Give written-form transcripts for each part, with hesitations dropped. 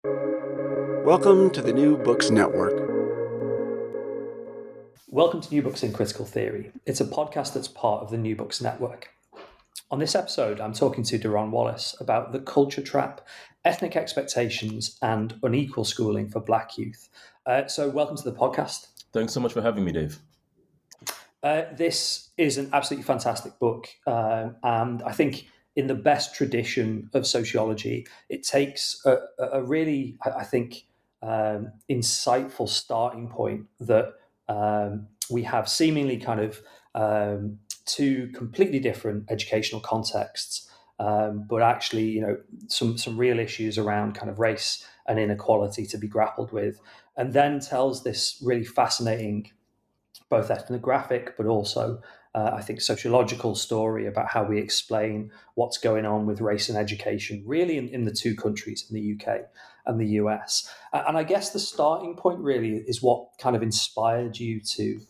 Welcome to the New Books Network. Welcome to New Books in Critical Theory. It's a podcast that's part of the New Books Network. On this episode, I'm talking to Derron Wallace about the culture trap, ethnic expectations, and unequal schooling for Black youth. So welcome to the podcast. Thanks so much for having me, Dave. This is an absolutely fantastic book, and I think in the best tradition of sociology, it takes a really, I think, insightful starting point that we have seemingly kind of two completely different educational contexts, but actually, some real issues around kind of race and inequality to be grappled with, and then tells this really fascinating, both ethnographic, but also, I think, sociological story about how we explain what's going on with race and education, really in the two countries, in the UK and the US. And I guess the starting point really is what kind of inspired you to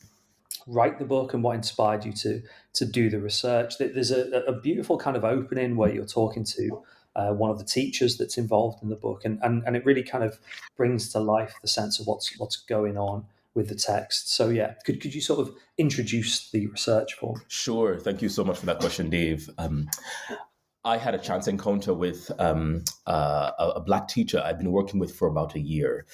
write the book and what inspired you to do the research. There's a beautiful kind of opening where you're talking to one of the teachers that's involved in the book, and it really kind of brings to life the sense of what's going on with the text. So yeah, could you sort of introduce the research for me? Sure. Thank you so much for that question, Dave. I had a chance encounter with a Black teacher I've been working with for about a year.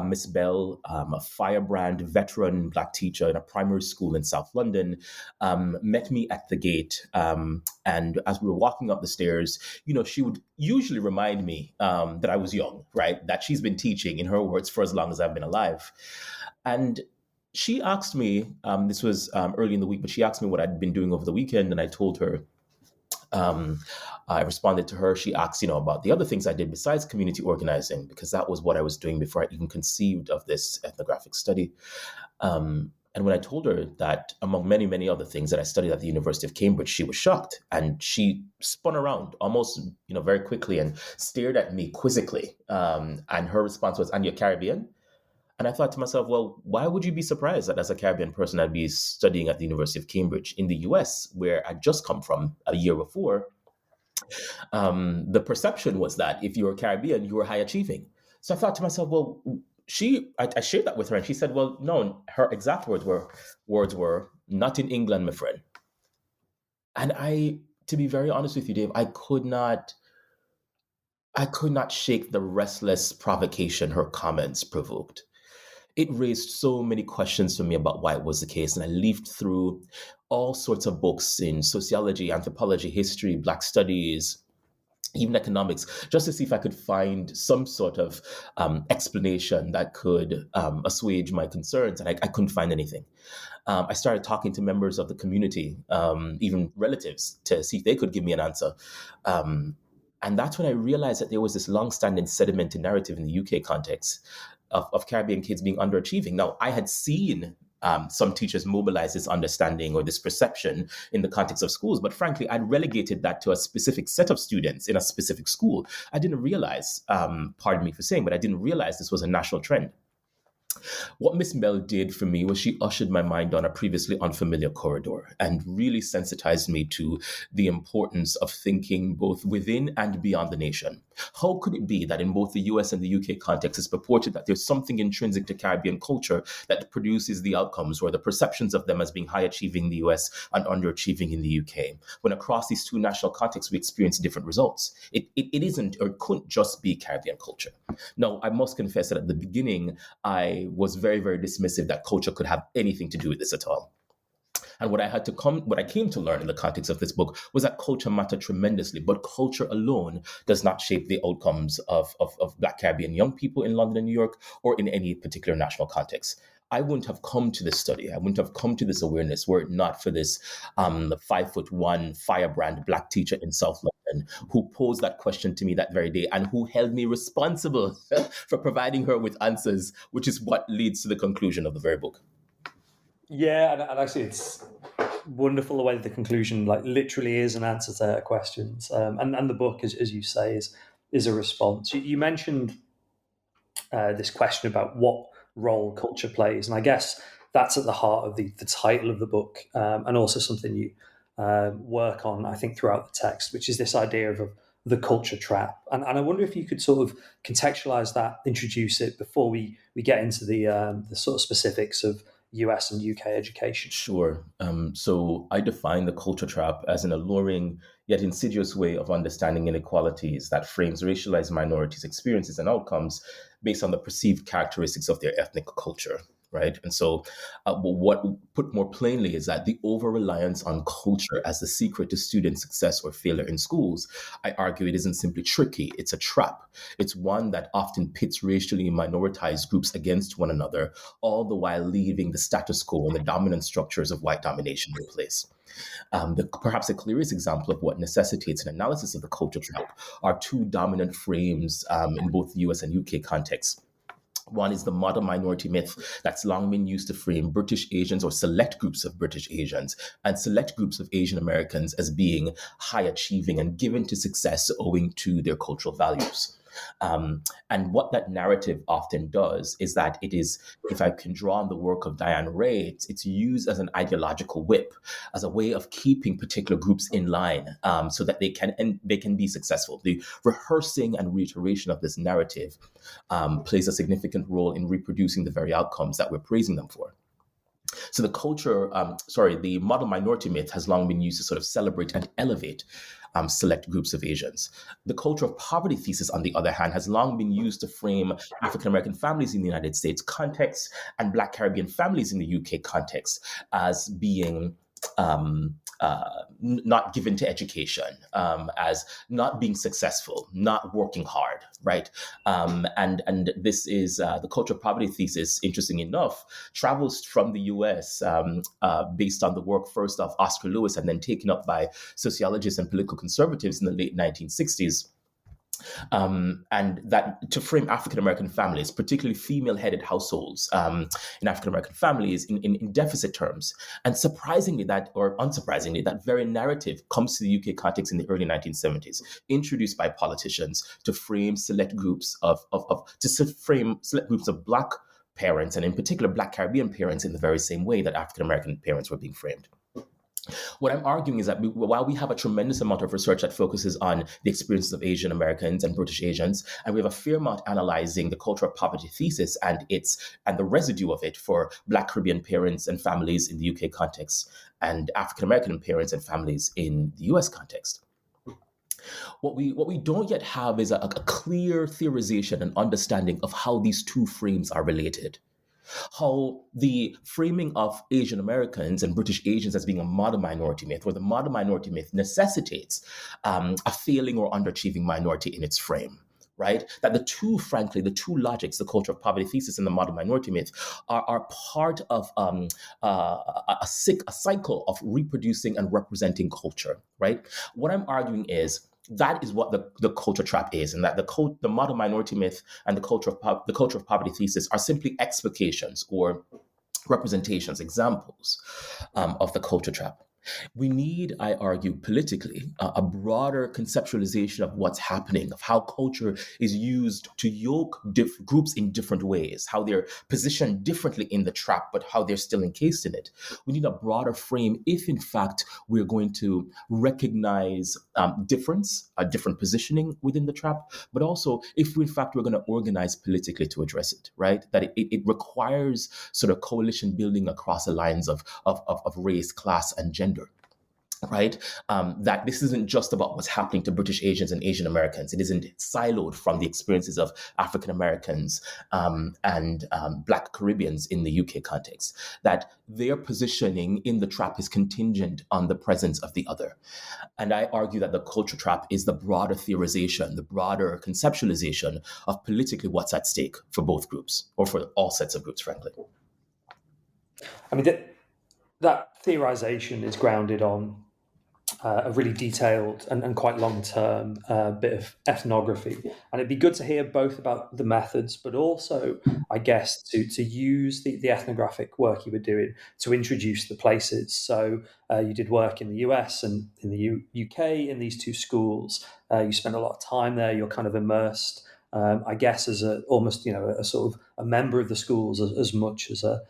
Miss Bell, a firebrand veteran Black teacher in a primary school in South London, met me at the gate. And as we were walking up the stairs, she would usually remind me that I was young, right? That she's been teaching, in her words, for as long as I've been alive. And she asked me, this was early in the week, but she asked me what I'd been doing over the weekend, and I told her. I responded to her. She asked, about the other things I did besides community organizing, because that was what I was doing before I even conceived of this ethnographic study. And when I told her that, among many, many other things that I studied at the University of Cambridge, she was shocked, and she spun around almost, very quickly and stared at me quizzically. And her response was, "And you're Caribbean?" And I thought to myself, well, why would you be surprised that as a Caribbean person, I'd be studying at the University of Cambridge in the US, where I'd just come from a year before? The perception was that if you were Caribbean, you were high achieving. So I thought to myself, well, I shared that with her, and she said, well, no, her exact words were, "Not in England, my friend." And to be very honest with you, Dave, I could not shake the restless provocation her comments provoked. It raised so many questions for me about why it was the case. And I leafed through all sorts of books in sociology, anthropology, history, Black studies, even economics, just to see if I could find some sort of explanation that could assuage my concerns. And I couldn't find anything. I started talking to members of the community, even relatives, to see if they could give me an answer. And that's when I realized that there was this long-standing sedimented narrative in the UK context of Caribbean kids being underachieving. Now, I had seen some teachers mobilize this understanding or this perception in the context of schools, but frankly, I'd relegated that to a specific set of students in a specific school. I didn't realize, pardon me for saying, but I didn't realize this was a national trend. What Miss Bell did for me was she ushered my mind down a previously unfamiliar corridor and really sensitized me to the importance of thinking both within and beyond the nation. How could it be that in both the US and the UK context, it's purported that there's something intrinsic to Caribbean culture that produces the outcomes or the perceptions of them as being high achieving in the US and underachieving in the UK, when across these two national contexts we experience different results? It isn't or couldn't just be Caribbean culture. Now, I must confess that at the beginning, I was very, very dismissive that culture could have anything to do with this at all. And what I came to learn in the context of this book was that culture mattered tremendously, but culture alone does not shape the outcomes of Black Caribbean young people in London and New York or in any particular national context. I wouldn't have come to this study. I wouldn't have come to this awareness were it not for this 5'1" firebrand Black teacher in South London who posed that question to me that very day and who held me responsible for providing her with answers, which is what leads to the conclusion of the very book. Yeah, and actually it's wonderful the way that the conclusion literally is an answer to her questions. And the book, as you say, is a response. You mentioned this question about what role culture plays, and I guess that's at the heart of the title of the book, and also something you work on, I think, throughout the text, which is this idea the culture trap. And I wonder if you could sort of contextualize that, introduce it before we get into the sort of specifics of US and UK education. Sure. So I define the culture trap as an alluring yet insidious way of understanding inequalities that frames racialized minorities' experiences and outcomes based on the perceived characteristics of their ethnic culture. Right. And so, what put more plainly is that the over reliance on culture as the secret to student success or failure in schools, I argue it isn't simply tricky, it's a trap. It's one that often pits racially minoritized groups against one another, all the while leaving the status quo and the dominant structures of white domination in place. Perhaps the clearest example of what necessitates an analysis of the culture trap are two dominant frames in both the US and UK contexts. One is the model minority myth that's long been used to frame British Asians or select groups of British Asians and select groups of Asian Americans as being high achieving and given to success owing to their cultural values. And what that narrative often does is that it is, if I can draw on the work of Diane Ray, it's used as an ideological whip, as a way of keeping particular groups in line so that they can be successful. The rehearsing and reiteration of this narrative plays a significant role in reproducing the very outcomes that we're praising them for. So the model minority myth has long been used to sort of celebrate and elevate select groups of Asians. The culture of poverty thesis, on the other hand, has long been used to frame African American families in the United States context and Black Caribbean families in the UK context as being not given to education, as not being successful, not working hard, right? And this is the culture of poverty thesis, interesting enough, travels from the US based on the work first of Oscar Lewis and then taken up by sociologists and political conservatives in the late 1960s. And that to frame African American families, particularly female-headed households in African American families, in deficit terms. And surprisingly, unsurprisingly, that very narrative comes to the UK context in the early 1970s, introduced by politicians to frame select groups of Black parents, and in particular Black Caribbean parents, in the very same way that African American parents were being framed. What I'm arguing is that while we have a tremendous amount of research that focuses on the experiences of Asian Americans and British Asians, and we have a fair amount analyzing the culture of poverty thesis and the residue of it for Black Caribbean parents and families in the UK context, and African American parents and families in the US context. What we don't yet have is a clear theorization and understanding of how these two frames are related. How the framing of Asian Americans and British Asians as being a model minority myth, where the model minority myth necessitates a failing or underachieving minority in its frame, right? That the two logics, the culture of poverty thesis and the model minority myth, are part of a cycle of reproducing and representing culture, right? What I'm arguing is that is what the culture trap is, and that the model minority myth and the culture of poverty thesis are simply explications or representations, examples of the culture trap. We need, I argue, politically, a broader conceptualization of what's happening, of how culture is used to yoke groups in different ways, how they're positioned differently in the trap, but how they're still encased in it. We need a broader frame if, in fact, we're going to recognize difference, a different positioning within the trap, but also if, in fact, we're going to organize politically to address it, right? That it requires sort of coalition building across the lines of race, class, and gender. Right? That this isn't just about what's happening to British Asians and Asian Americans. It isn't siloed from the experiences of African Americans and Black Caribbeans in the UK context. That their positioning in the trap is contingent on the presence of the other. And I argue that the culture trap is the broader theorization, the broader conceptualization of politically what's at stake for both groups, or for all sets of groups, frankly. I mean, that theorization is grounded on a really detailed and quite long-term bit of ethnography. And it'd be good to hear both about the methods, but also, I guess, to use the ethnographic work you were doing to introduce the places. So you did work in the US and in the UK in these two schools. You spent a lot of time there. You're kind of immersed, I guess, as a sort of a member of the schools as much as a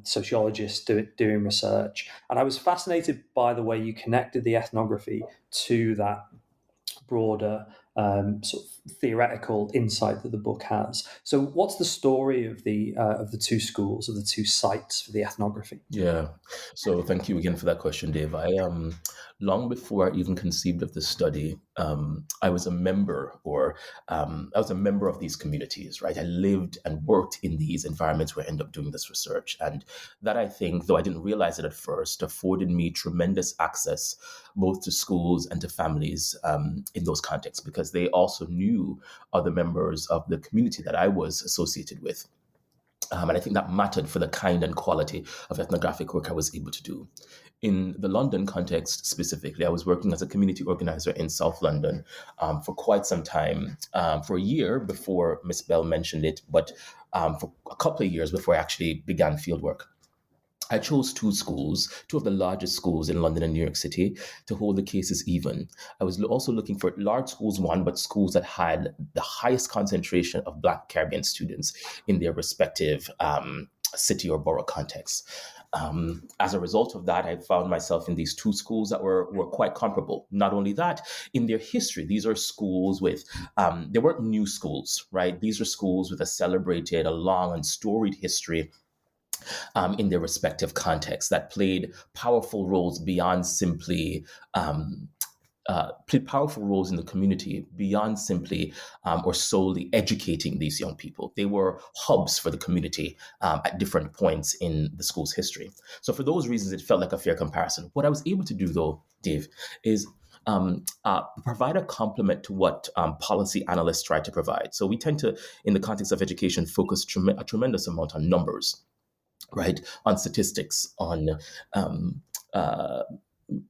sociologist doing research. And I was fascinated by the way you connected the ethnography to that broader sort of theoretical insight that the book has. So, what's the story of the two schools, of the two sites for the ethnography? Yeah. So thank you again for that question, Dave. I long before I even conceived of this study, I was a member, or I was a member of these communities, right? I lived and worked in these environments where I ended up doing this research, and that, I think, though I didn't realize it at first, afforded me tremendous access both to schools and to families in those contexts, because they also knew other members of the community that I was associated with. And I think that mattered for the kind and quality of ethnographic work I was able to do. In the London context specifically, I was working as a community organizer in South London for quite some time, for a year before Miss Bell mentioned it, but for a couple of years before I actually began fieldwork. I chose two schools, two of the largest schools in London and New York City, to hold the cases even. I was also looking for large schools, one, but schools that had the highest concentration of Black Caribbean students in their respective city or borough contexts. As a result of that, I found myself in these two schools that were quite comparable. Not only that, in their history, these are schools with, they weren't new schools, right? These are schools with a long and storied history in their respective contexts that played powerful roles beyond simply played powerful roles in the community beyond simply or solely educating these young people. They were hubs for the community at different points in the school's history. So for those reasons, it felt like a fair comparison. What I was able to do, though, Dave, is provide a complement to what policy analysts try to provide. So we tend to, in the context of education, focus a tremendous amount on numbers, right? On statistics, on uh,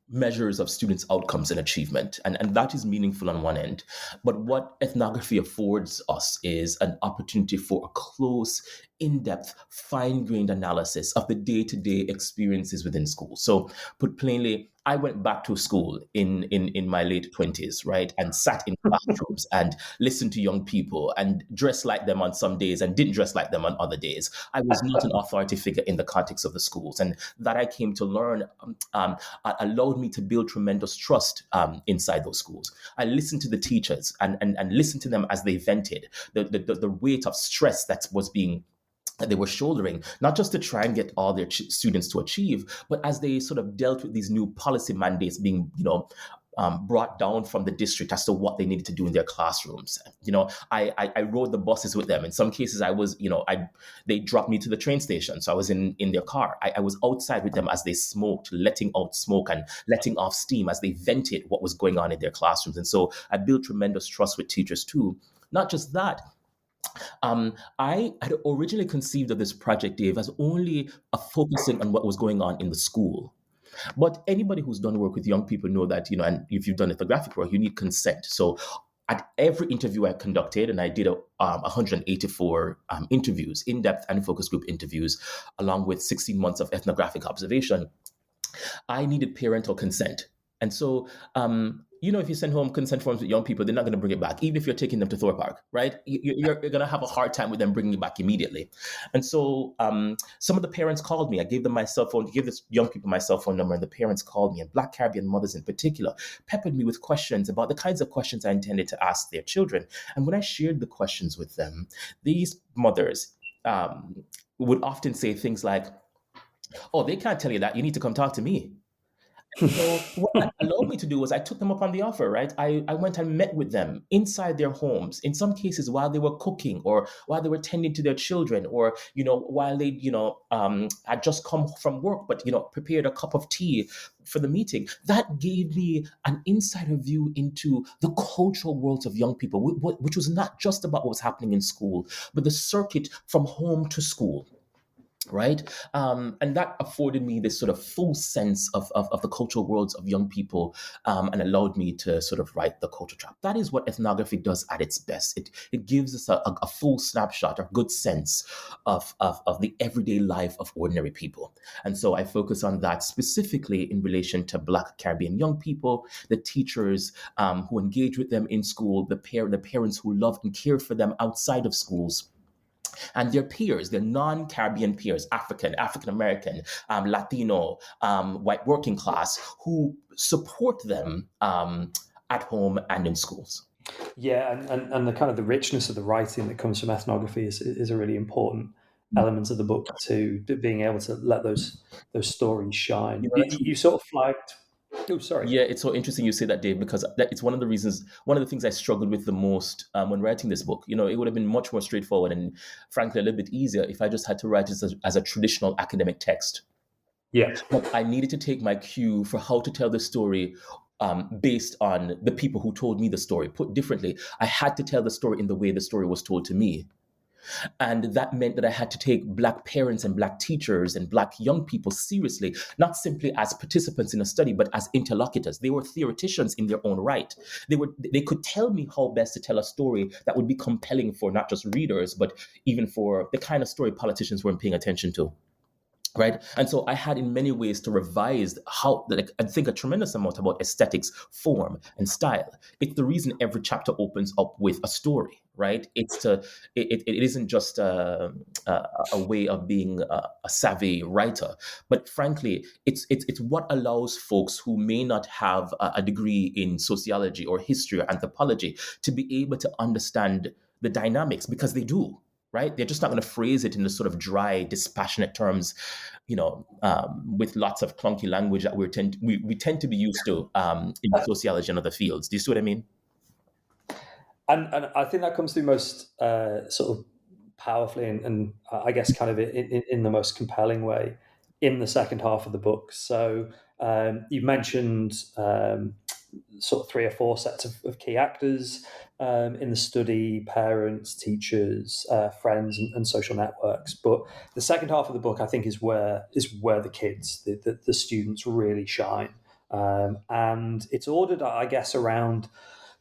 measures of students' outcomes and achievement. And that is meaningful on one end. But what ethnography affords us is an opportunity for a close, in-depth, fine-grained analysis of the day-to-day experiences within schools. So put plainly, I went back to school in my late 20s, right? And sat in classrooms and listened to young people and dressed like them on some days and didn't dress like them on other days. I was not an authority figure in the context of the schools. And that I came to learn allowed me to build tremendous trust inside those schools. I listened to the teachers and listened to them as they vented the weight of stress that they were shouldering, not just to try and get all their students to achieve, but as they sort of dealt with these new policy mandates being, brought down from the district as to what they needed to do in their classrooms. I rode the buses with them. In some cases, they dropped me to the train station, so I was in their car. I was outside with them as they smoked, letting out smoke and letting off steam as they vented what was going on in their classrooms. And so I built tremendous trust with teachers too. Not just that, I had originally conceived of this project, Dave, as only a focusing on what was going on in the school. But anybody who's done work with young people know that, and if you've done ethnographic work, you need consent. So at every interview I conducted, and I did 184 interviews, in-depth and focus group interviews, along with 16 months of ethnographic observation, I needed parental consent. And so, if you send home consent forms with young people, they're not going to bring it back, even if you're taking them to Thorpe Park, right? You're going to have a hard time with them bringing it back immediately. And so some of the parents called me. I gave them my cell phone, gave this young people my cell phone number, and the parents called me, and Black Caribbean mothers in particular peppered me with questions about the kinds of questions I intended to ask their children. And when I shared the questions with them, these mothers would often say things like, "Oh, they can't tell you that. You need to come talk to me." So what that allowed me to do was I took them up on the offer, right? I went and met with them inside their homes, in some cases while they were cooking or while they were tending to their children, or, while they, had just come from work, but, prepared a cup of tea for the meeting. That gave me an insider view into the cultural worlds of young people, which was not just about what was happening in school, but the circuit from home to school. Right. And that afforded me this sort of full sense of the cultural worlds of young people, and allowed me to sort of write the culture trap. That is what ethnography does at its best. It gives us a full snapshot, a good sense of the everyday life of ordinary people. And so I focus on that specifically in relation to Black Caribbean young people, the teachers who engage with them in school, the parents who love and care for them outside of schools, and their peers, their non-Caribbean peers, African-American, Latino, white working class, who support them at home and in schools. Yeah, and the kind of the richness of the writing that comes from ethnography is a really important element of the book too, being able to let those stories shine. You sort of flagged. Oh, sorry. Yeah, it's so interesting you say that, Dave, because it's one of the things I struggled with the most when writing this book. It would have been much more straightforward and, frankly, a little bit easier if I just had to write it as a traditional academic text. Yeah. But I needed to take my cue for how to tell the story based on the people who told me the story. Put differently, I had to tell the story in the way the story was told to me. And that meant that I had to take Black parents and Black teachers and Black young people seriously, not simply as participants in a study, but as interlocutors. They were theoreticians in their own right. They could tell me how best to tell a story that would be compelling for not just readers, but even for the kind of story politicians weren't paying attention to. Right. And so I had in many ways to revise I think a tremendous amount about aesthetics, form, and style. It's the reason every chapter opens up with a story, right? It isn't just a way of being a savvy writer, but frankly, it's what allows folks who may not have a degree in sociology or history or anthropology to be able to understand the dynamics, because they do. Right? They're just not going to phrase it in the sort of dry, dispassionate terms, with lots of clunky language that we tend to be used to in sociology and other fields. Do you see what I mean? And I think that comes through most sort of powerfully and I guess kind of in the most compelling way in the second half of the book. So you've mentioned sort of 3 or 4 sets of key actors in the study: parents, teachers, friends, and social networks. But the second half of the book, I think, is where the kids, the students, really shine. And it's ordered, I guess, around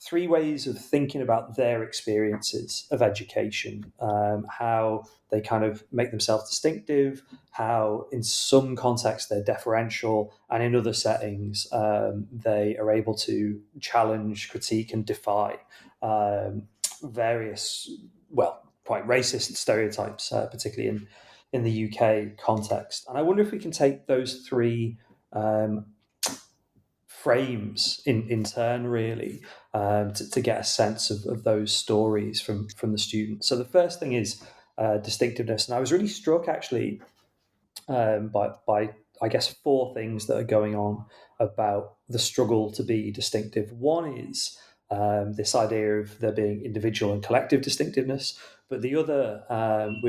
3 ways of thinking about their experiences of education, how they kind of make themselves distinctive, how in some contexts they're deferential, and in other settings they are able to challenge, critique, and defy various, quite racist stereotypes, particularly in the UK context. And I wonder if we can take those 3 frames in turn, really, to get a sense of those stories from the students. So the first thing is distinctiveness, and I was really struck actually by I guess 4 things that are going on about the struggle to be distinctive. One is this idea of there being individual and collective distinctiveness, but the other,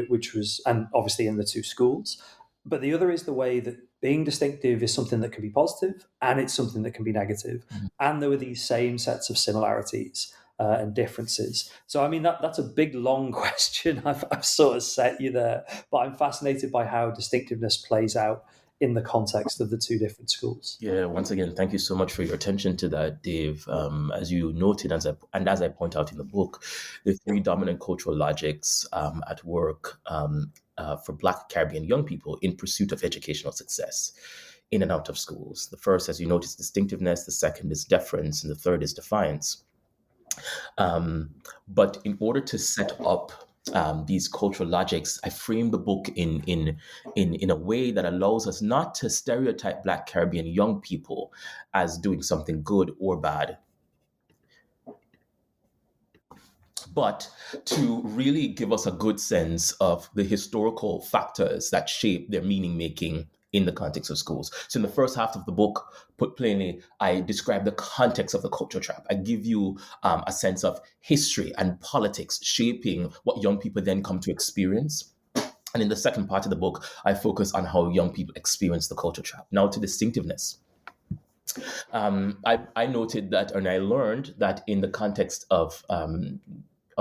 which was, and obviously in the 2 schools, but the other is the way that being distinctive is something that can be positive and it's something that can be negative. Mhm. And there were these same sets of similarities and differences. So, I mean, that's a big, long question. I've sort of set you there, but I'm fascinated by how distinctiveness plays out in the context of the 2 different schools. Yeah, once again, thank you so much for your attention to that, Dave. As you noted, as I point out in the book, the 3 dominant cultural logics at work for Black Caribbean young people in pursuit of educational success in and out of schools. The first, as you noticed, distinctiveness. The second is deference, and the third is defiance. But in order to set up these cultural logics, I frame the book in a way that allows us not to stereotype Black Caribbean young people as doing something good or bad, but to really give us a good sense of the historical factors that shape their meaning making in the context of schools. So in the first half of the book, put plainly, I describe the context of the culture trap. I give you a sense of history and politics shaping what young people then come to experience. And in the second part of the book, I focus on how young people experience the culture trap. Now to distinctiveness. I noted that, and I learned that in the context of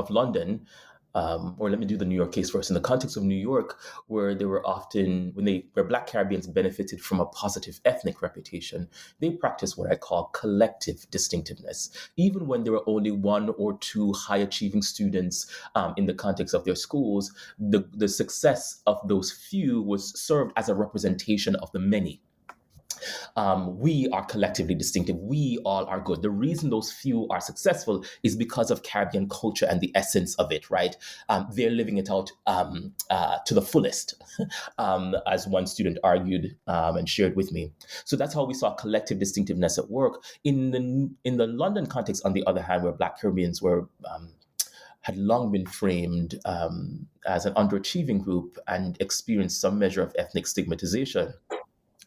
London, or let me do the New York case first. In the context of New York, where they were often, where Black Caribbeans benefited from a positive ethnic reputation, they practiced what I call collective distinctiveness. Even when there were only 1 or 2 high-achieving students in the context of their schools, the success of those few was served as a representation of the many. We are collectively distinctive. We all are good. The reason those few are successful is because of Caribbean culture and the essence of it, right? They're living it out to the fullest, as one student argued and shared with me. So that's how we saw collective distinctiveness at work. In the London context, on the other hand, where Black Caribbeans were had long been framed as an underachieving group and experienced some measure of ethnic stigmatization,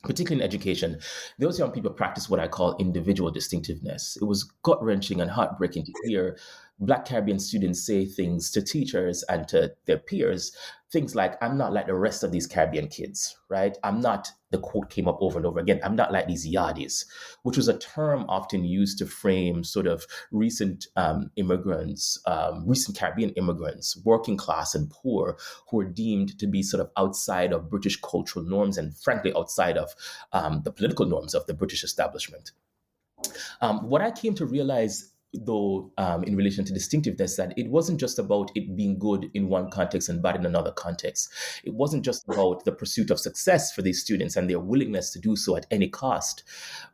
particularly in education, those young people practice what I call individual distinctiveness. It was gut-wrenching and heartbreaking to hear Black Caribbean students say things to teachers and to their peers, things like, I'm not like the rest of these Caribbean kids, right? I'm not, the quote came up over and over again, I'm not like these yardis, which was a term often used to frame sort of recent immigrants, recent Caribbean immigrants, working class and poor, who are deemed to be sort of outside of British cultural norms and frankly outside of the political norms of the British establishment. What I came to realize, though, in relation to distinctiveness, that it wasn't just about it being good in one context and bad in another context. It wasn't just about the pursuit of success for these students and their willingness to do so at any cost,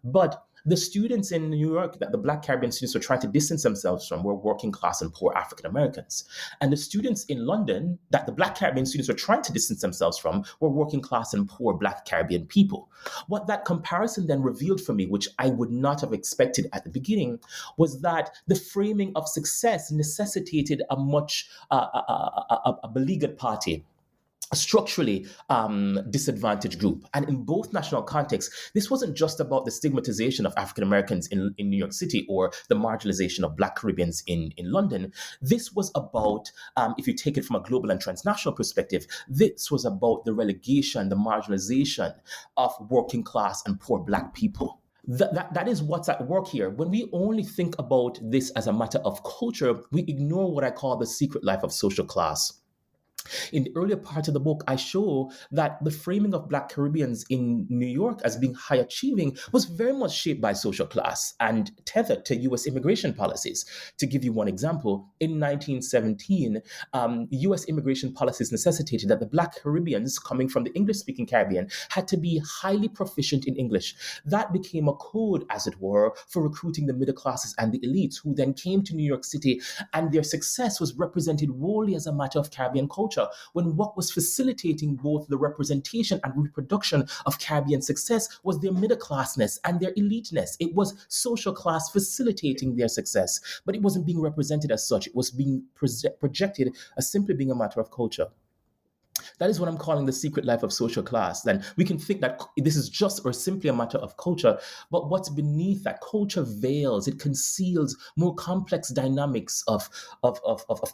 but the students in New York that the Black Caribbean students were trying to distance themselves from were working class and poor African Americans. And the students in London that the Black Caribbean students were trying to distance themselves from were working class and poor Black Caribbean people. What that comparison then revealed for me, which I would not have expected at the beginning, was that the framing of success necessitated a much a beleaguered party, a structurally disadvantaged group. And in both national contexts, this wasn't just about the stigmatization of African Americans in New York City or the marginalization of Black Caribbeans in London. This was about, if you take it from a global and transnational perspective, this was about the relegation, the marginalization of working class and poor Black people. That is what's at work here. When we only think about this as a matter of culture, we ignore what I call the secret life of social class. In the earlier part of the book, I show that the framing of Black Caribbeans in New York as being high achieving was very much shaped by social class and tethered to U.S. immigration policies. To give you one example, in 1917, U.S. immigration policies necessitated that the Black Caribbeans coming from the English-speaking Caribbean had to be highly proficient in English. That became a code, as it were, for recruiting the middle classes and the elites, who then came to New York City, and their success was represented wholly as a matter of Caribbean culture, when what was facilitating both the representation and reproduction of Caribbean success was their middle classness and their eliteness. It was social class facilitating their success, but it wasn't being represented as such. It was being projected as simply being a matter of culture. That is what I'm calling the secret life of social class. Then we can think that this is just or simply a matter of culture, but what's beneath that culture veils, it conceals more complex dynamics of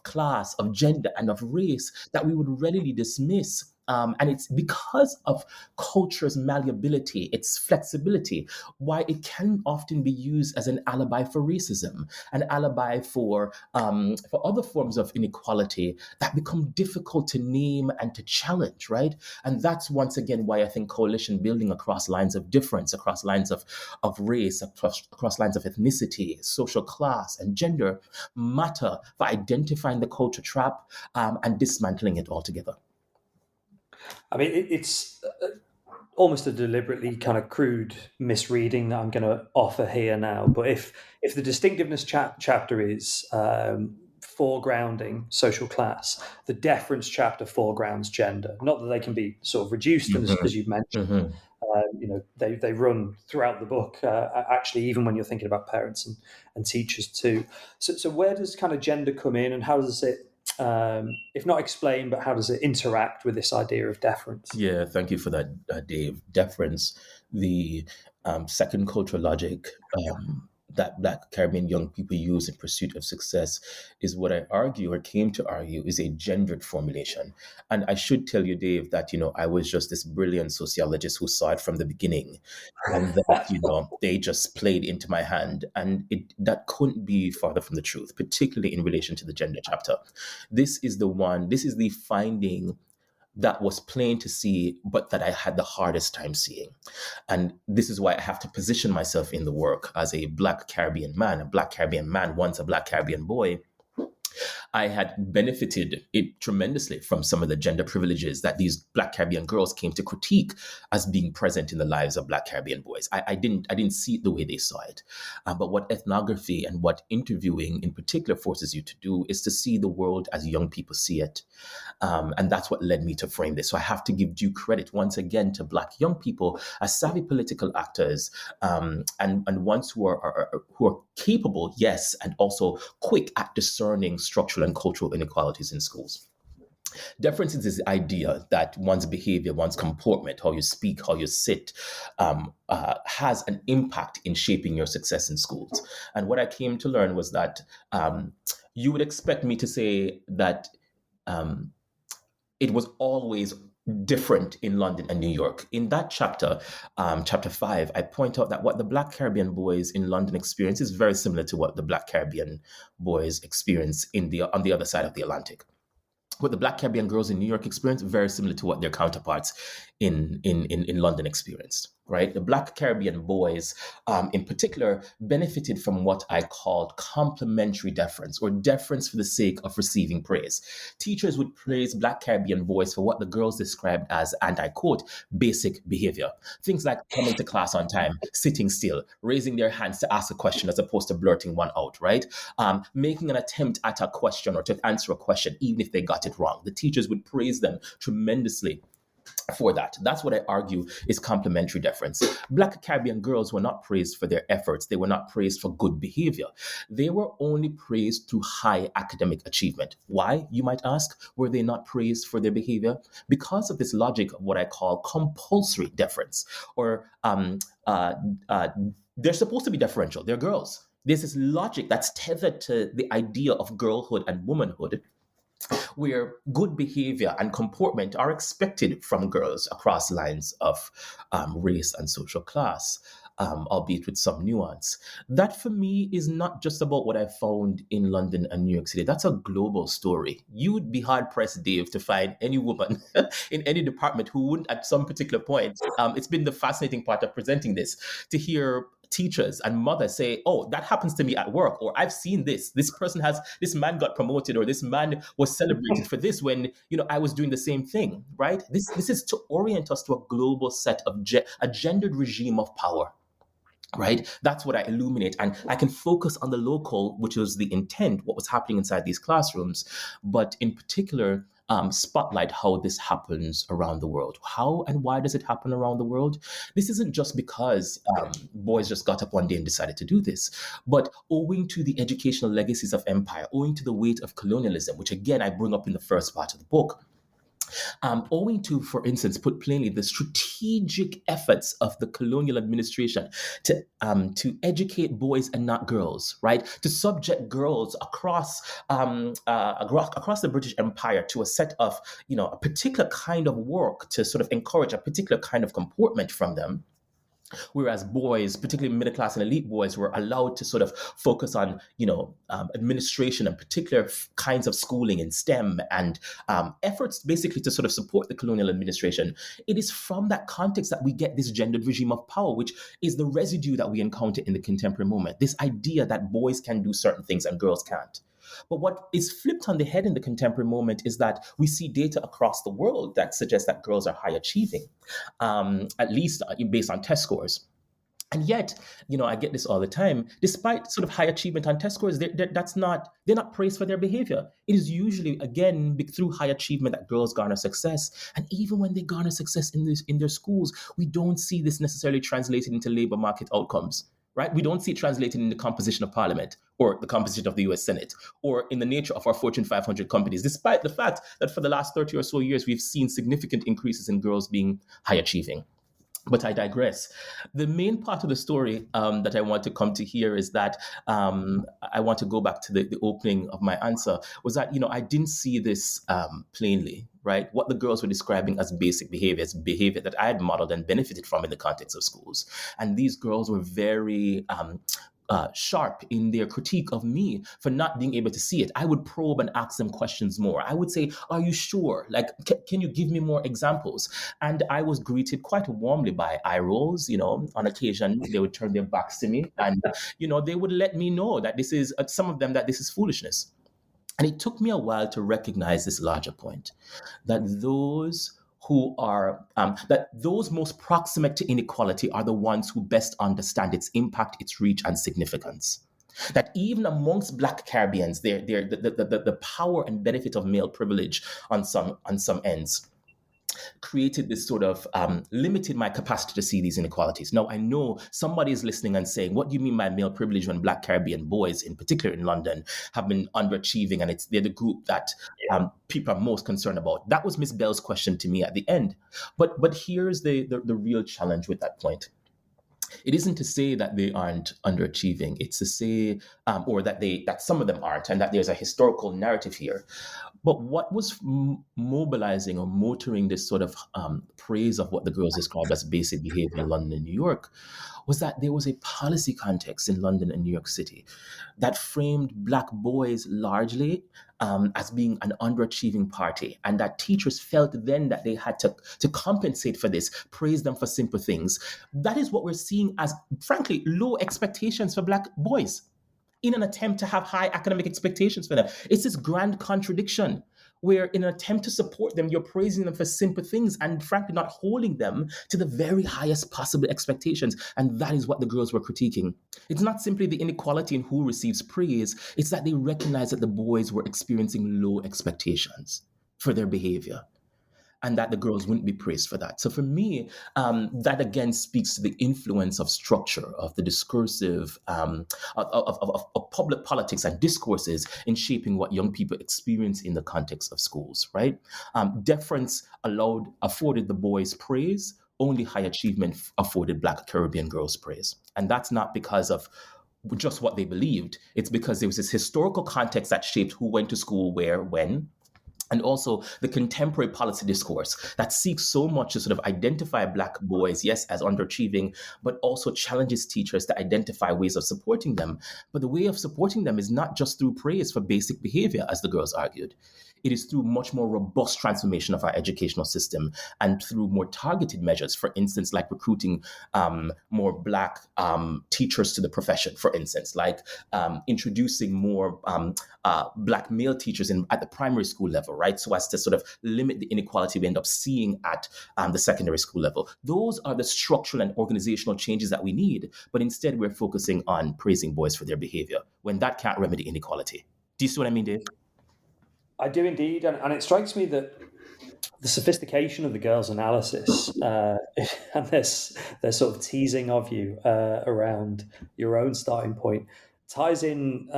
class, of gender, and of race that we would readily dismiss. And it's because of culture's malleability, its flexibility, why it can often be used as an alibi for racism, an alibi for other forms of inequality that become difficult to name and to challenge, right? And that's once again why I think coalition building across lines of difference, across lines of race, across lines of ethnicity, social class, and gender matter for identifying the culture trap and dismantling it altogether. I mean, it's almost a deliberately kind of crude misreading that I'm going to offer here now. But if the distinctiveness chapter is foregrounding social class, the deference chapter foregrounds gender. Not that they can be sort of reduced, as you've mentioned. They run throughout the book. Actually, even when you're thinking about parents and teachers too. So where does kind of gender come in, and how does it? If not explain, but how does it interact with this idea of deference? Yeah, thank you for that, Dave. Deference, the second cultural logic that Black Caribbean young people use in pursuit of success, is what I argue, or came to argue, is a gendered formulation. And I should tell you, Dave, that, I was just this brilliant sociologist who saw it from the beginning. And that, they just played into my hand. And that couldn't be farther from the truth, particularly in relation to the gender chapter. This is the finding that was plain to see, but that I had the hardest time seeing. And this is why I have to position myself in the work as a Black Caribbean man, once a Black Caribbean boy. I had benefited it tremendously from some of the gender privileges that these Black Caribbean girls came to critique as being present in the lives of Black Caribbean boys. I didn't see it the way they saw it. But what ethnography and what interviewing in particular forces you to do is to see the world as young people see it. And that's what led me to frame this. So I have to give due credit once again to Black young people as savvy political actors, and ones who are capable, yes, and also quick at discerning structural and cultural inequalities in schools. Deference is this idea that one's behavior, one's comportment, how you speak, how you sit, has an impact in shaping your success in schools. And what I came to learn was that you would expect me to say that it was always different in London and New York. In that chapter, chapter 5, I point out that what the Black Caribbean boys in London experience is very similar to what the Black Caribbean boys experience on the other side of the Atlantic. What the Black Caribbean girls in New York experience, very similar to what their counterparts in London experienced, right? The Black Caribbean boys, in particular, benefited from what I called complimentary deference, or deference for the sake of receiving praise. Teachers would praise Black Caribbean boys for what the girls described as, and I quote, basic behavior. Things like coming to class on time, sitting still, raising their hands to ask a question as opposed to blurting one out, right? Making an attempt at a question or to answer a question, even if they got it wrong. The teachers would praise them tremendously for that. That's what I argue is complimentary deference. Black Caribbean girls were not praised for their efforts. They were not praised for good behavior. They were only praised through high academic achievement. Why, you might ask, were they not praised for their behavior? Because of this logic of what I call compulsory deference, or they're supposed to be deferential. They're girls. There's this logic that's tethered to the idea of girlhood and womanhood, where good behavior and comportment are expected from girls across lines of race and social class, albeit with some nuance. That, for me, is not just about what I found in London and New York City. That's a global story. You would be hard-pressed, Dave, to find any woman in any department who wouldn't, at some particular point, it's been the fascinating part of presenting this, to hear teachers and mothers say, oh, that happens to me at work, or I've seen this man got promoted, or this man was celebrated for this when I was doing the same thing, right? This is to orient us to a global set of a gendered regime of power, right? That's what I illuminate, and I can focus on the local, which was the intent, what was happening inside these classrooms, but in particular spotlight how this happens around the world. How and why does it happen around the world? This isn't just because boys just got up one day and decided to do this, but owing to the educational legacies of empire, owing to the weight of colonialism, which again I bring up in the first part of the book, owing to, for instance, put plainly, the strategic efforts of the colonial administration to educate boys and not girls, right? To subject girls across the British Empire to a set of, a particular kind of work to sort of encourage a particular kind of comportment from them. Whereas boys, particularly middle class and elite boys, were allowed to sort of focus on, administration and particular kinds of schooling in STEM and efforts basically to sort of support the colonial administration. It is from that context that we get this gendered regime of power, which is the residue that we encounter in the contemporary moment. This idea that boys can do certain things and girls can't. But what is flipped on the head in the contemporary moment is that we see data across the world that suggests that girls are high achieving, at least based on test scores. And yet, I get this all the time. Despite sort of high achievement on test scores, they're not praised for their behavior. It is usually, again, through high achievement that girls garner success. And even when they garner success in their schools, we don't see this necessarily translated into labor market outcomes. Right? We don't see it translated in the composition of parliament or the composition of the US Senate or in the nature of our Fortune 500 companies, despite the fact that for the last 30 or so years, we've seen significant increases in girls being high achieving. But I digress. The main part of the story that I want to come to here is that I want to go back to the opening of my answer, was that, I didn't see this plainly, right? What the girls were describing as basic behavior, as behavior that I had modeled and benefited from in the context of schools. And these girls were very sharp in their critique of me for not being able to see it. I would probe and ask them questions more. I would say, are you sure? Like, can you give me more examples? And I was greeted quite warmly by eye rolls. On occasion, they would turn their backs to me and, they would let me know that this is, some of them, that this is foolishness. And it took me a while to recognize this larger point, that those most proximate to inequality are the ones who best understand its impact, its reach, and significance. That even amongst Black Caribbeans, the power and benefit of male privilege on some ends created this sort of limited my capacity to see these inequalities. Now, I know somebody is listening and saying, what do you mean by male privilege when Black Caribbean boys, in particular in London, have been underachieving and they're the group that people are most concerned about? That was Miss Bell's question to me at the end. But here's the real challenge with that point. It isn't to say that they aren't underachieving. It's to say, or that some of them aren't, and that there's a historical narrative here. But what was mobilizing or motoring this sort of praise of what the girls described as basic behavior in London and New York was that there was a policy context in London and New York City that framed Black boys largely as being an underachieving party, and that teachers felt then that they had to compensate for this, praise them for simple things. That is what we're seeing as, frankly, low expectations for Black boys in an attempt to have high academic expectations for them. It's this grand contradiction where in an attempt to support them, you're praising them for simple things and frankly not holding them to the very highest possible expectations. And that is what the girls were critiquing. It's not simply the inequality in who receives praise, it's that they recognize that the boys were experiencing low expectations for their behavior, and that the girls wouldn't be praised for that. So for me, that again speaks to the influence of structure, of the discursive, of public politics and discourses in shaping what young people experience in the context of schools, right? Deference afforded the boys praise, only high achievement afforded Black Caribbean girls praise. And that's not because of just what they believed. It's because there was this historical context that shaped who went to school, where, when, and also the contemporary policy discourse that seeks so much to sort of identify Black boys, yes, as underachieving, but also challenges teachers to identify ways of supporting them. But the way of supporting them is not just through praise for basic behavior, as the girls argued. It is through much more robust transformation of our educational system and through more targeted measures, for instance, like recruiting more Black teachers to the profession, for instance, like introducing more Black male teachers at the primary school level, right? So as to sort of limit the inequality we end up seeing at the secondary school level. Those are the structural and organizational changes that we need, but instead we're focusing on praising boys for their behavior when that can't remedy inequality. Do you see what I mean, Dave? I do indeed, and it strikes me that the sophistication of the girls' analysis and their sort of teasing of you around your own starting point ties in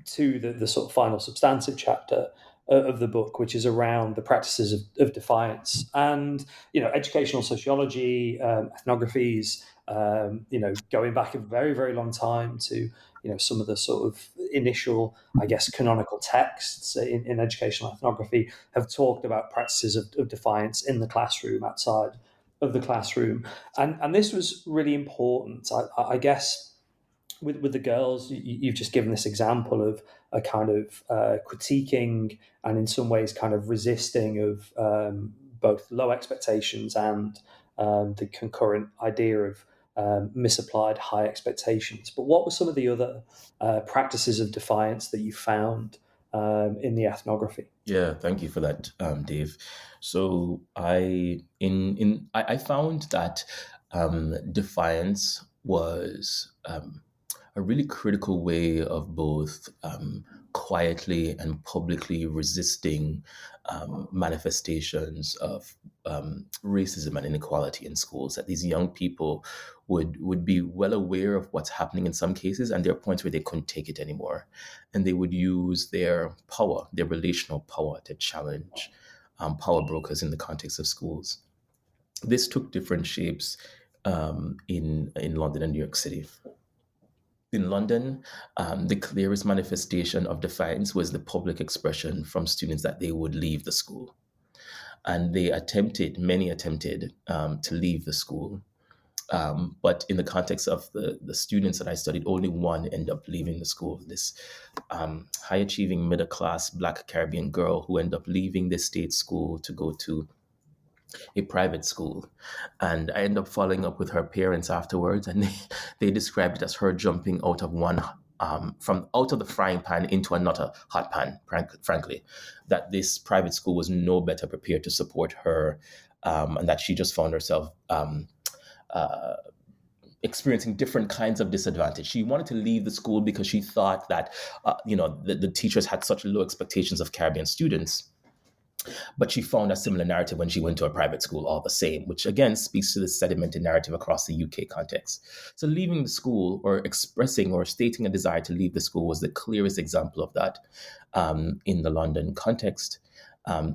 to the sort of final substantive chapter of the book, which is around the practices of defiance and educational sociology, ethnographies. Going back a very, very long time to some of the sort of initial, I guess, canonical texts in educational ethnography have talked about practices of defiance in the classroom, outside of the classroom, and this was really important, I guess. With the girls, you've just given this example of a kind of critiquing and in some ways kind of resisting of both low expectations and the concurrent idea of misapplied high expectations. But what were some of the other practices of defiance that you found in the ethnography? Yeah, thank you for that, Dave. So I found that defiance was a really critical way of both quietly and publicly resisting manifestations of racism and inequality in schools. That these young people would be well aware of what's happening in some cases, and there are points where they couldn't take it anymore, and they would use their power, their relational power, to challenge power brokers in the context of schools. This took different shapes in London and New York City. In London, the clearest manifestation of defiance was the public expression from students that they would leave the school. And many attempted to leave the school. But in the context of the students that I studied, only one ended up leaving the school. This high-achieving middle-class Black Caribbean girl who ended up leaving this state school to go to a private school. And I ended up following up with her parents afterwards, and they described it as her jumping out of one from out of the frying pan into another hot pan, frankly, that this private school was no better prepared to support her, and that she just found herself experiencing different kinds of disadvantage. She wanted to leave the school because she thought that, the teachers had such low expectations of Caribbean students. But she found a similar narrative when she went to a private school all the same, which again speaks to the sedimented narrative across the UK context. So leaving the school or expressing or stating a desire to leave the school was the clearest example of that in the London context.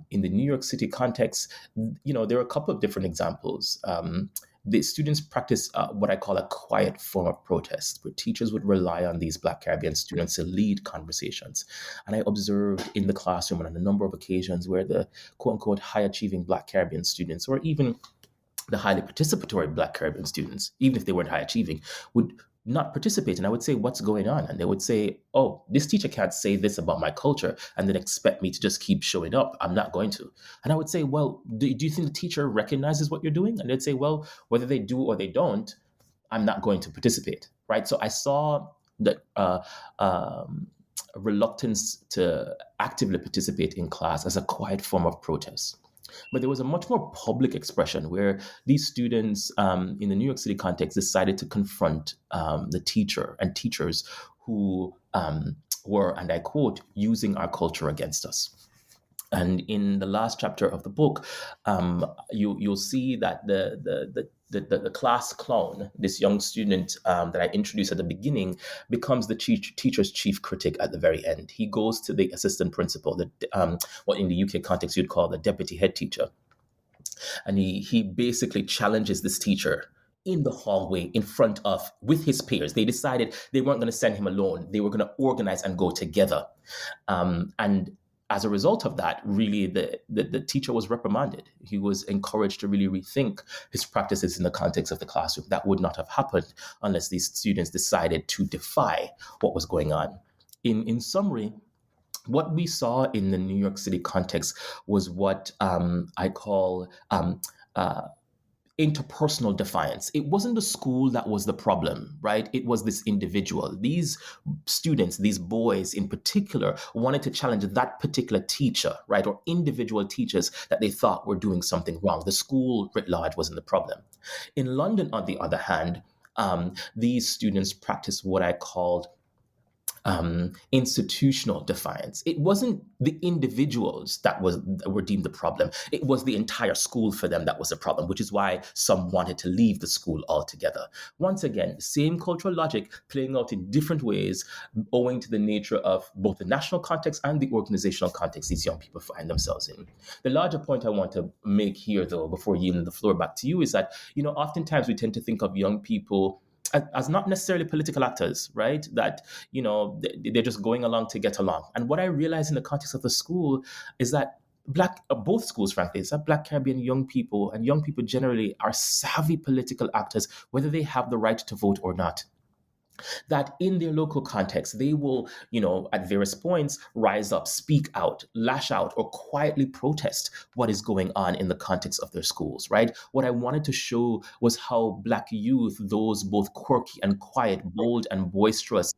In the New York City context, there are a couple of different examples. The students practice what I call a quiet form of protest, where teachers would rely on these Black Caribbean students to lead conversations. And I observed in the classroom on a number of occasions where the quote unquote high achieving Black Caribbean students, or even the highly participatory Black Caribbean students, even if they weren't high achieving, would not participate. And I would say, what's going on? And they would say, oh, this teacher can't say this about my culture and then expect me to just keep showing up. I'm not going to. And I would say, well, do you think the teacher recognizes what you're doing? And they'd say, well, whether they do or they don't, I'm not going to participate. Right. So I saw that reluctance to actively participate in class as a quiet form of protest. But there was a much more public expression where these students in the New York City context decided to confront the teacher and teachers who were, and I quote, using our culture against us. And in the last chapter of the book, you'll see that the class clown, this young student that I introduced at the beginning, becomes the teacher's chief critic at the very end. He goes to the assistant principal, what in the UK context you'd call the deputy head teacher. And he basically challenges this teacher in the hallway with his peers. They decided they weren't going to send him alone. They were going to organize and go together. And as a result of that, really, the teacher was reprimanded. He was encouraged to really rethink his practices in the context of the classroom. That would not have happened unless these students decided to defy what was going on. In summary, what we saw in the New York City context was what I call interpersonal defiance. It wasn't the school that was the problem, right? It was this individual. These students, these boys in particular, wanted to challenge that particular teacher, right? Or individual teachers that they thought were doing something wrong. The school writ large wasn't the problem. In London, on the other hand, these students practiced what I called institutional defiance. It wasn't the individuals that were deemed the problem. It was the entire school for them that was a problem, which is why some wanted to leave the school altogether. Once again, same cultural logic playing out in different ways, owing to the nature of both the national context and the organizational context these young people find themselves in. The larger point I want to make here, though, before yielding the floor back to you, is that, oftentimes we tend to think of young people as not necessarily political actors, right? That, they're just going along to get along. And what I realized in the context of the school is that both schools, frankly, is that Black Caribbean young people and young people generally are savvy political actors, whether they have the right to vote or not. That in their local context, they will, at various points, rise up, speak out, lash out, or quietly protest what is going on in the context of their schools, right? What I wanted to show was how Black youth, those both quirky and quiet, bold and boisterous,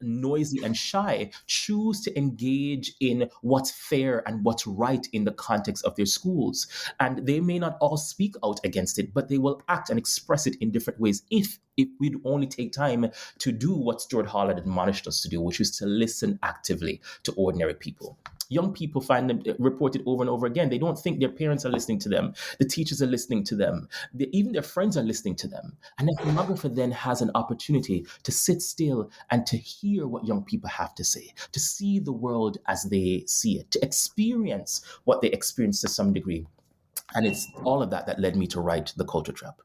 noisy and shy, choose to engage in what's fair and what's right in the context of their schools. And they may not all speak out against it, but they will act and express it in different ways if we'd only take time to do what Stuart Hall had admonished us to do, which is to listen actively to ordinary people. Young people find them reported over and over again. They don't think their parents are listening to them. The teachers are listening to them. Even their friends are listening to them. And the ethnographer then has an opportunity to sit still and to hear what young people have to say, to see the world as they see it, to experience what they experience to some degree. And it's all of that led me to write The Culture Trap.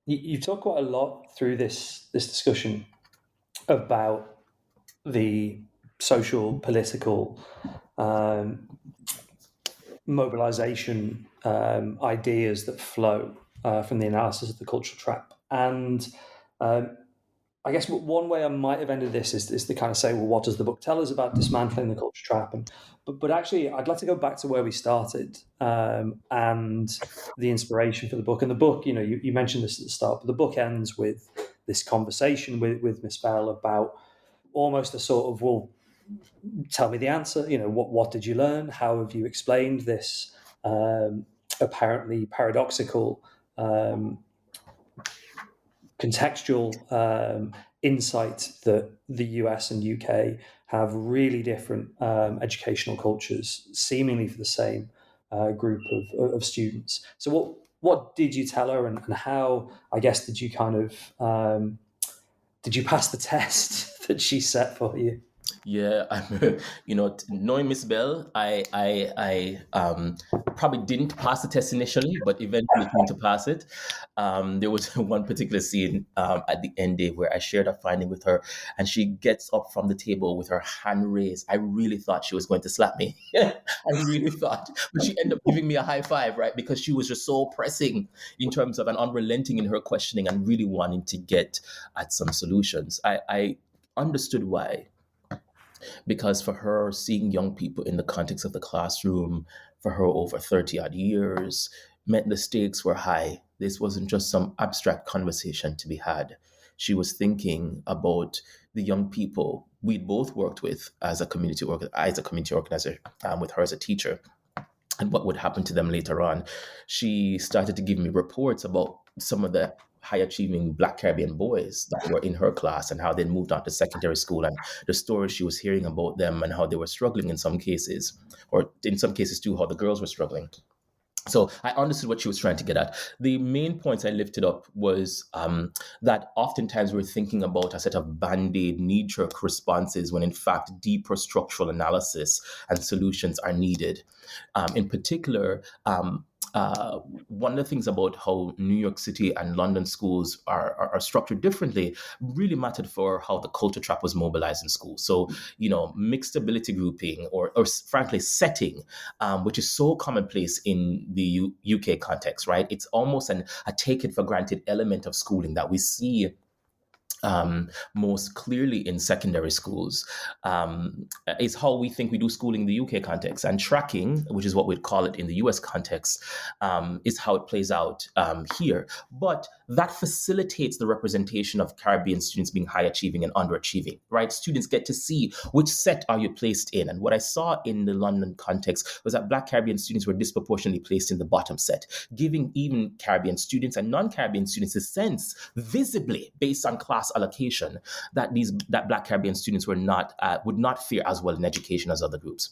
You talk quite a lot through this discussion about the social, political mobilization ideas that flow from the analysis of The Cultural Trap. And I guess one way I might have ended this is to kind of say, well, what does the book tell us about dismantling the culture trap? But actually, I'd like to go back to where we started and the inspiration for the book. And the book, you mentioned this at the start, but the book ends with this conversation with Miss Bell about almost a sort of, well, tell me the answer. What did you learn? How have you explained this apparently paradoxical, contextual insight that the US and UK have really different educational cultures, seemingly for the same group of students. So what did you tell her, and how, I guess, did you kind of did you pass the test that she set for you? Yeah, knowing Miss Bell, I probably didn't pass the test initially, but eventually came to pass it. There was one particular scene at the end day where I shared a finding with her, and she gets up from the table with her hand raised. I really thought she was going to slap me. I really thought, but she ended up giving me a high five, right? Because she was just so pressing in terms of, and unrelenting in her questioning, and really wanting to get at some solutions. I understood why. Because for her, seeing young people in the context of the classroom, for her over 30 odd years, meant the stakes were high. This wasn't just some abstract conversation to be had. She was thinking about the young people we'd both worked with as a community organizer, with her as a teacher, and what would happen to them later on. She started to give me reports about some of the high achieving Black Caribbean boys that were in her class and how they moved on to secondary school, and the stories she was hearing about them and how they were struggling in some cases, or in some cases too, how the girls were struggling. So I understood what she was trying to get at. The main points I lifted up was that oftentimes we're thinking about a set of band-aid knee-jerk responses when in fact deeper structural analysis and solutions are needed. In particular, one of the things about how New York City and London schools are structured differently really mattered for how the culture trap was mobilized in schools. So, mixed ability grouping or frankly setting, which is so commonplace in the UK context, right? It's almost a taken for granted element of schooling that we see most clearly in secondary schools, is how we think we do schooling in the UK context. And tracking, which is what we'd call it in the US context, is how it plays out here. But that facilitates the representation of Caribbean students being high achieving and underachieving, right? Students get to see which set are you placed in. And what I saw in the London context was that Black Caribbean students were disproportionately placed in the bottom set, giving even Caribbean students and non-Caribbean students a sense, visibly based on class allocation, that Black Caribbean students would not fare as well in education as other groups.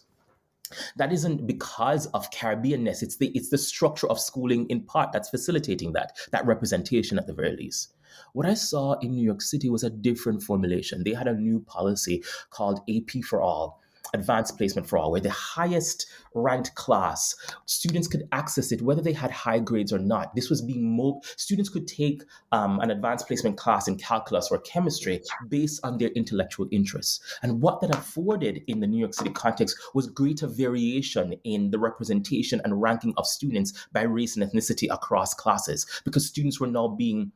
That isn't because of Caribbeanness. It's the structure of schooling in part that's facilitating that representation at the very least. What I saw in New York City was a different formulation. They had a new policy called AP for All, Advanced Placement for All, where the highest ranked class, students could access it whether they had high grades or not. This was students could take an advanced placement class in calculus or chemistry based on their intellectual interests. And what that afforded in the New York City context was greater variation in the representation and ranking of students by race and ethnicity across classes, because students were now being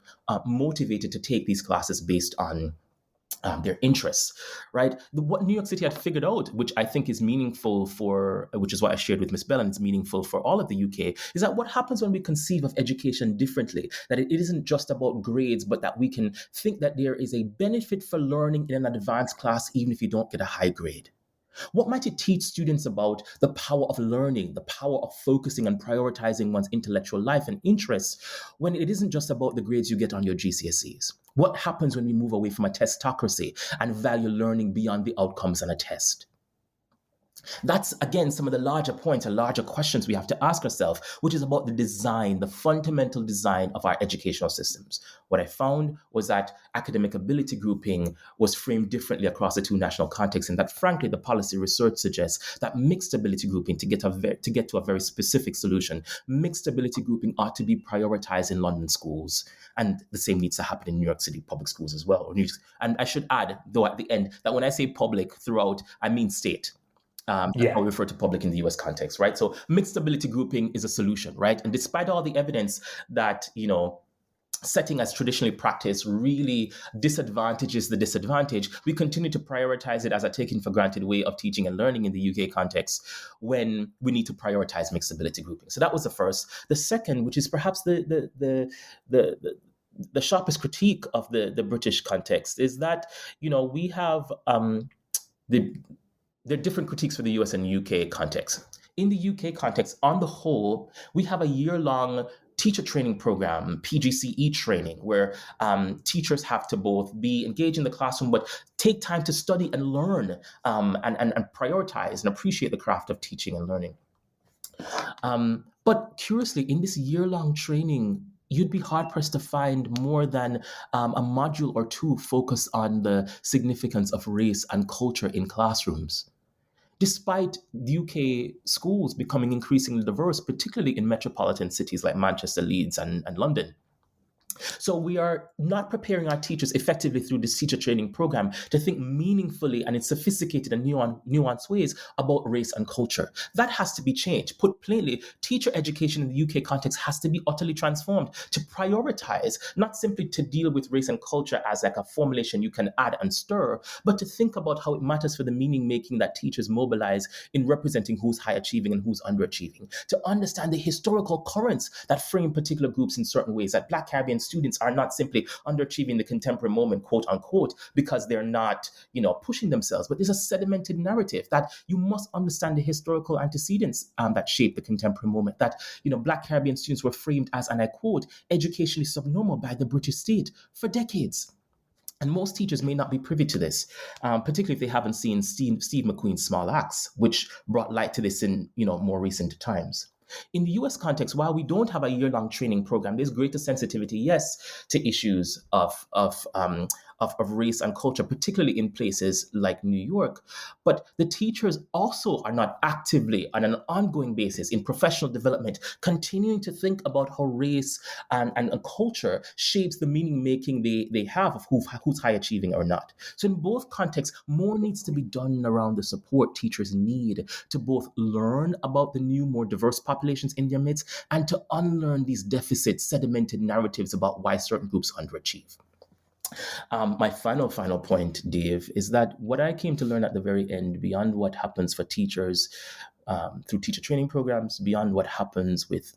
motivated to take these classes based on their interests, right? What New York City had figured out, which I think is meaningful which is what I shared with Ms. Bell, and it's meaningful for all of the UK, is that what happens when we conceive of education differently, that it isn't just about grades, but that we can think that there is a benefit for learning in an advanced class, even if you don't get a high grade. What might it teach students about the power of learning, the power of focusing and prioritizing one's intellectual life and interests, when it isn't just about the grades you get on your GCSEs? What happens when we move away from a testocracy and value learning beyond the outcomes on a test? That's, again, some of the larger points and larger questions we have to ask ourselves, which is about the design, the fundamental design of our educational systems. What I found was that academic ability grouping was framed differently across the two national contexts, and that, frankly, the policy research suggests that mixed ability grouping, to get to a very specific solution, mixed ability grouping ought to be prioritized in London schools, and the same needs to happen in New York City public schools as well. And I should add, though, at the end, that when I say public throughout, I mean state. That's how we refer to public in the US context, right? So mixed ability grouping is a solution, right? And despite all the evidence that, setting as traditionally practiced really disadvantages the disadvantage, we continue to prioritize it as a taken for granted way of teaching and learning in the UK context, when we need to prioritize mixed ability grouping. So that was the first. The second, which is perhaps the the sharpest critique of the British context is that, we have the there are different critiques for the US and UK context. In the UK context, on the whole, we have a year-long teacher training program, PGCE training, where teachers have to both be engaged in the classroom, but take time to study and learn, and prioritize and appreciate the craft of teaching and learning. But curiously, in this year-long training, you'd be hard-pressed to find more than a module or two focused on the significance of race and culture in classrooms. Despite the UK schools becoming increasingly diverse, particularly in metropolitan cities like Manchester, Leeds, and London. So we are not preparing our teachers effectively through this teacher training program to think meaningfully and in sophisticated and nuanced ways about race and culture. That has to be changed. Put plainly, teacher education in the UK context has to be utterly transformed to prioritize, not simply to deal with race and culture as like a formulation you can add and stir, but to think about how it matters for the meaning making that teachers mobilize in representing who's high achieving and who's underachieving. To understand the historical currents that frame particular groups in certain ways, that Black Caribbean students are not simply underachieving the contemporary moment, quote unquote, because they're not, pushing themselves. But there's a sedimented narrative that you must understand the historical antecedents that shape the contemporary moment. That, Black Caribbean students were framed as, and I quote, educationally subnormal by the British state for decades. And most teachers may not be privy to this, particularly if they haven't seen Steve McQueen's Small Axe, which brought light to this in, more recent times. In the US context, while we don't have a year-long training program, there's greater sensitivity, yes, to issues of race and culture, particularly in places like New York. But the teachers also are not actively, on an ongoing basis, in professional development, continuing to think about how race and culture shapes the meaning making they have of who's high achieving or not. So in both contexts, more needs to be done around the support teachers need to both learn about the new, more diverse populations in their midst and to unlearn these deficit, sedimented narratives about why certain groups underachieve. My final point, Dave, is that what I came to learn at the very end, beyond what happens for teachers through teacher training programs, beyond what happens with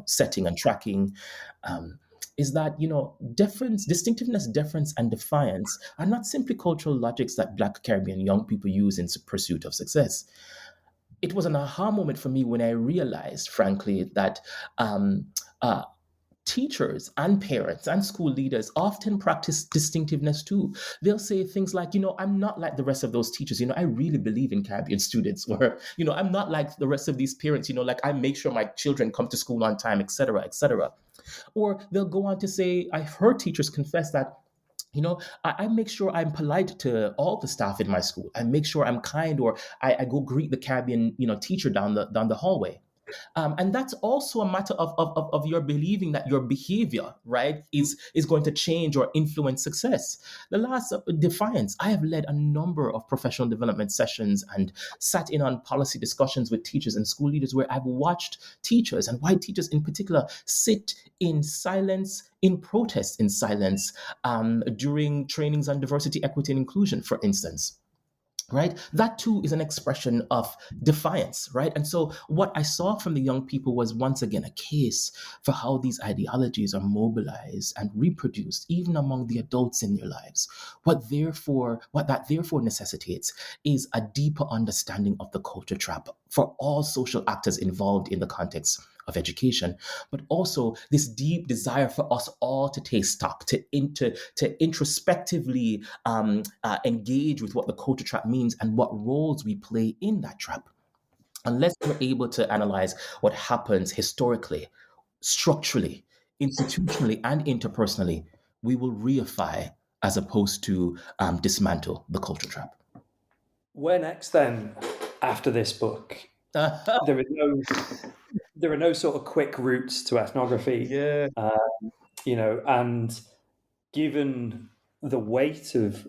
setting and tracking, is that distinctiveness, deference, and defiance are not simply cultural logics that Black Caribbean young people use in pursuit of success. It was an aha moment for me when I realized, frankly, that teachers and parents and school leaders often practice distinctiveness too. They'll say things like, I'm not like the rest of those teachers. I really believe in Caribbean students. Or, I'm not like the rest of these parents. Like I make sure my children come to school on time, et cetera, et cetera. Or they'll go on to say, I've heard teachers confess that, I make sure I'm polite to all the staff in my school. I make sure I'm kind, or I go greet the Caribbean, teacher down the hallway. And that's also a matter of your believing that your behavior, right, is going to change or influence success. The last, defiance. I have led a number of professional development sessions and sat in on policy discussions with teachers and school leaders where I've watched teachers, and white teachers in particular, sit in silence, in protest in silence, during trainings on diversity, equity, and inclusion, for instance. Right? That too is an expression of defiance, right? And so what I saw from the young people was once again a case for how these ideologies are mobilized and reproduced even among the adults in their lives. What that therefore necessitates is a deeper understanding of the culture trap for all social actors involved in the context of education, but also this deep desire for us all to take stock, to introspectively engage with what the culture trap means and what roles we play in that trap. Unless we're able to analyze what happens historically, structurally, institutionally, and interpersonally, we will reify as opposed to dismantle the culture trap. Where next then, after this book? There are no sort of quick routes to ethnography. Yeah. And given the weight of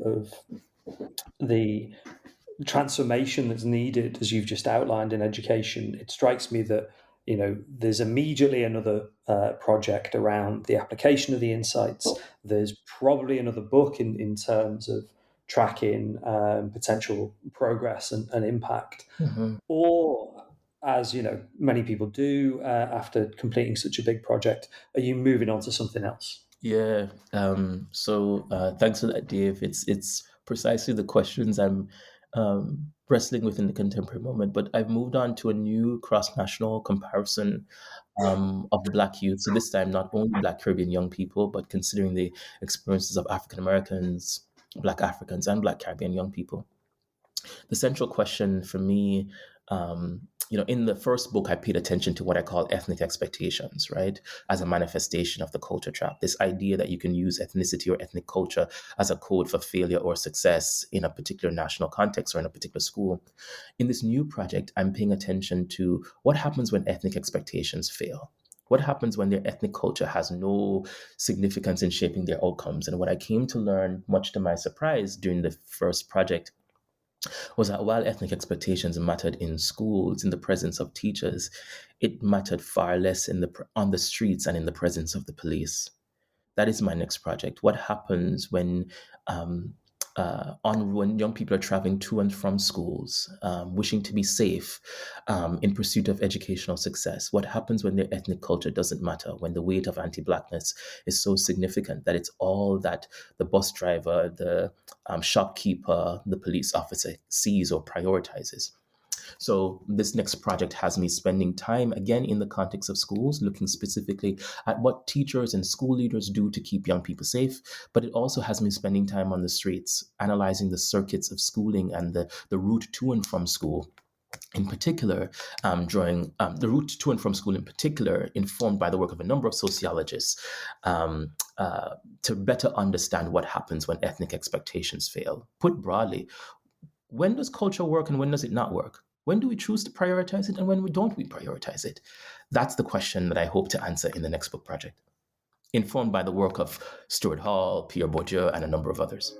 the transformation that's needed, as you've just outlined in education, it strikes me that there's immediately another project around the application of the insights. There's probably another book in terms of tracking potential progress and impact. Mm-hmm. Or, as many people do after completing such a big project, are you moving on to something else? Yeah. Thanks for that, Dave. It's precisely the questions I'm wrestling with in the contemporary moment. But I've moved on to a new cross-national comparison of Black youth. So this time, not only Black Caribbean young people, but considering the experiences of African Americans, Black Africans, and Black Caribbean young people. The central question for me, in the first book, I paid attention to what I call ethnic expectations, right? As a manifestation of the culture trap. This idea that you can use ethnicity or ethnic culture as a code for failure or success in a particular national context or in a particular school. In this new project, I'm paying attention to what happens when ethnic expectations fail. What happens when their ethnic culture has no significance in shaping their outcomes? And what I came to learn, much to my surprise, during the first project was that while ethnic expectations mattered in schools, in the presence of teachers, it mattered far less on the streets and in the presence of the police. That is my next project. What happens um, when young people are traveling to and from schools, wishing to be safe, in pursuit of educational success? What happens when their ethnic culture doesn't matter, when the weight of anti-Blackness is so significant that it's all that the bus driver, the shopkeeper, the police officer sees or prioritizes? So this next project has me spending time again in the context of schools, looking specifically at what teachers and school leaders do to keep young people safe. But it also has me spending time on the streets, analyzing the circuits of schooling and the route to and from school. In particular, drawing the route to and from school, in particular, informed by the work of a number of sociologists, to better understand what happens when ethnic expectations fail. Put broadly, when does culture work and when does it not work? When do we choose to prioritize it and when don't we prioritize it? That's the question that I hope to answer in the next book project, informed by the work of Stuart Hall, Pierre Bourdieu, and a number of others.